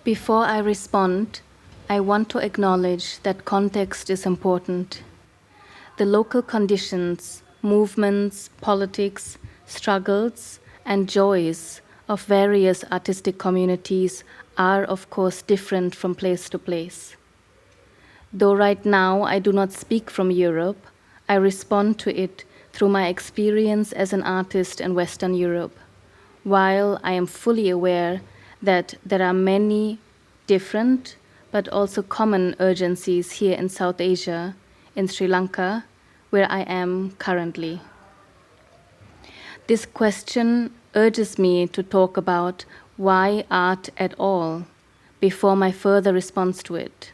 Before I respond, I want to acknowledge that context is important. The local conditions, movements, politics, struggles, and joys of various artistic communities are, of course, different from place to place. Though right now I do not speak from Europe, I respond to it through my experience as an artist in Western Europe, while I am fully aware that there are many different but also common urgencies here in South Asia, in Sri Lanka, where I am currently. This question urges me to talk about why art at all before my further response to it.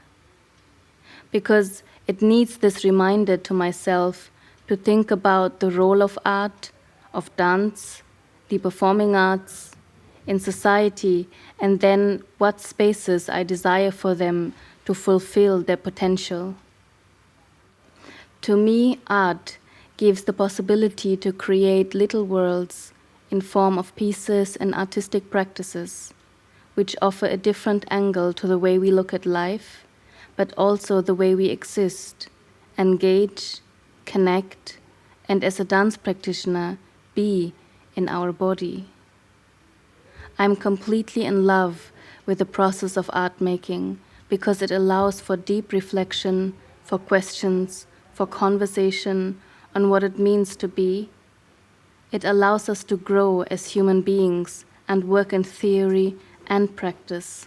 Because it needs this reminder to myself to think about the role of art, of dance, the performing arts, in society, and then what spaces I desire for them to fulfill their potential. To me, art gives the possibility to create little worlds in form of pieces and artistic practices, which offer a different angle to the way we look at life, but also the way we exist, engage, connect, and as a dance practitioner, be in our body. I'm completely in love with the process of art making because it allows for deep reflection, for questions, for conversation on what it means to be. It allows us to grow as human beings and work in theory and practice.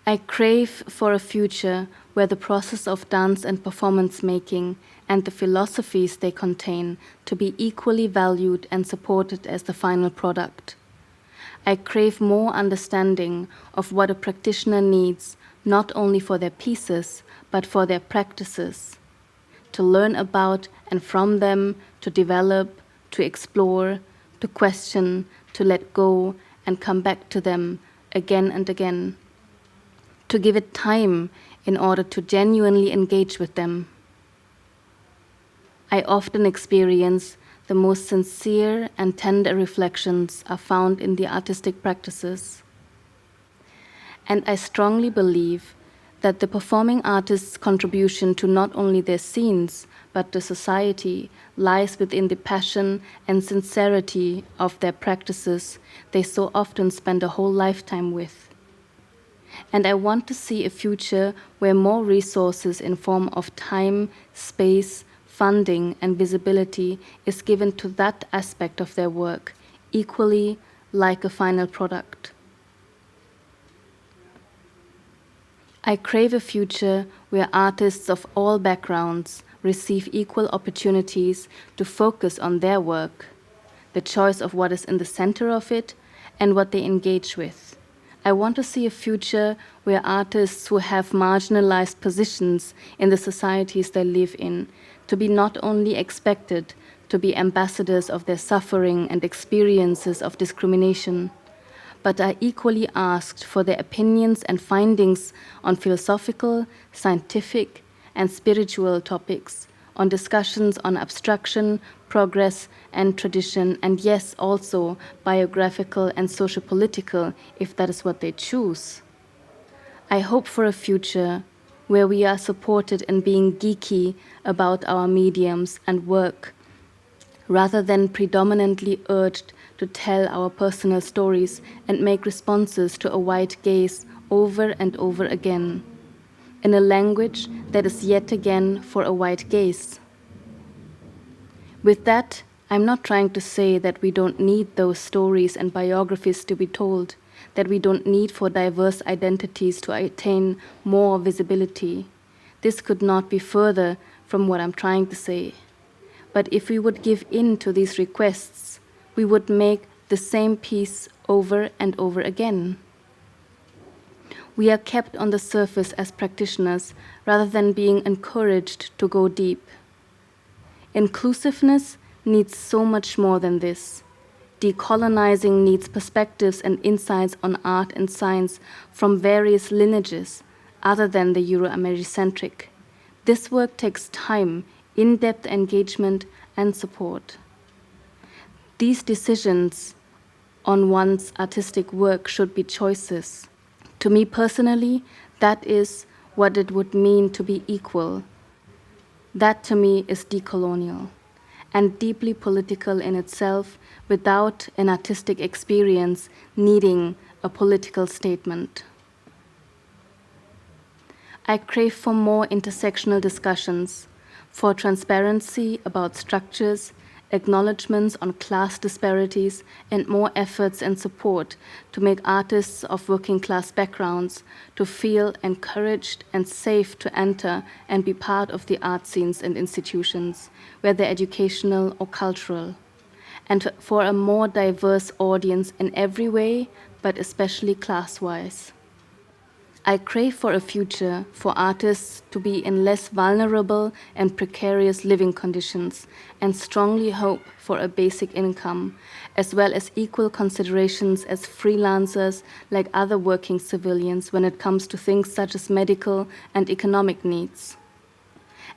I crave for a future where the process of dance and performance making and the philosophies they contain to be equally valued and supported as the final product. I crave more understanding of what a practitioner needs, not only for their pieces, but for their practices, to learn about and from them, to develop, to explore, to question, to let go, and come back to them again and again, to give it time in order to genuinely engage with them. I often experience the most sincere and tender reflections are found in the artistic practices. And I strongly believe that the performing artists' contribution to not only their scenes, but to society lies within the passion and sincerity of their practices they so often spend a whole lifetime with. And I want to see a future where more resources in form of time, space, funding, and visibility is given to that aspect of their work, equally like a final product. I crave a future where artists of all backgrounds receive equal opportunities to focus on their work, the choice of what is in the center of it, and what they engage with. I want to see a future where artists who have marginalized positions in the societies they live in to be not only expected to be ambassadors of their suffering and experiences of discrimination, but are equally asked for their opinions and findings on philosophical, scientific, and spiritual topics, on discussions on abstraction, progress, and tradition, and yes, also biographical and socio-political, if that is what they choose. I hope for a future where we are supported in being geeky about our mediums and work, rather than predominantly urged to tell our personal stories and make responses to a white gaze over and over again, in a language that is yet again for a white gaze. With that, I'm not trying to say that we don't need those stories and biographies to be told, that we don't need for diverse identities to attain more visibility. This could not be further from what I'm trying to say. But if we would give in to these requests, we would make the same piece over and over again. We are kept on the surface as practitioners rather than being encouraged to go deep. Inclusiveness needs so much more than this. Decolonizing needs perspectives and insights on art and science from various lineages other than the Euro-Americentric. This work takes time, in-depth engagement, and support. These decisions on one's artistic work should be choices. To me personally, that is what it would mean to be equal. That to me is decolonial and deeply political in itself without an artistic experience needing a political statement. I crave for more intersectional discussions, for transparency about structures, acknowledgements on class disparities, and more efforts and support to make artists of working class backgrounds to feel encouraged and safe to enter and be part of the art scenes and institutions, whether educational or cultural, and for a more diverse audience in every way, but especially class-wise. I crave for a future for artists to be in less vulnerable and precarious living conditions, and strongly hope for a basic income, as well as equal considerations as freelancers like other working civilians when it comes to things such as medical and economic needs.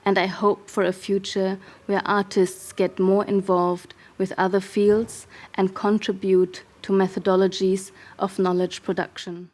And I hope for a future where artists get more involved with other fields and contribute to methodologies of knowledge production.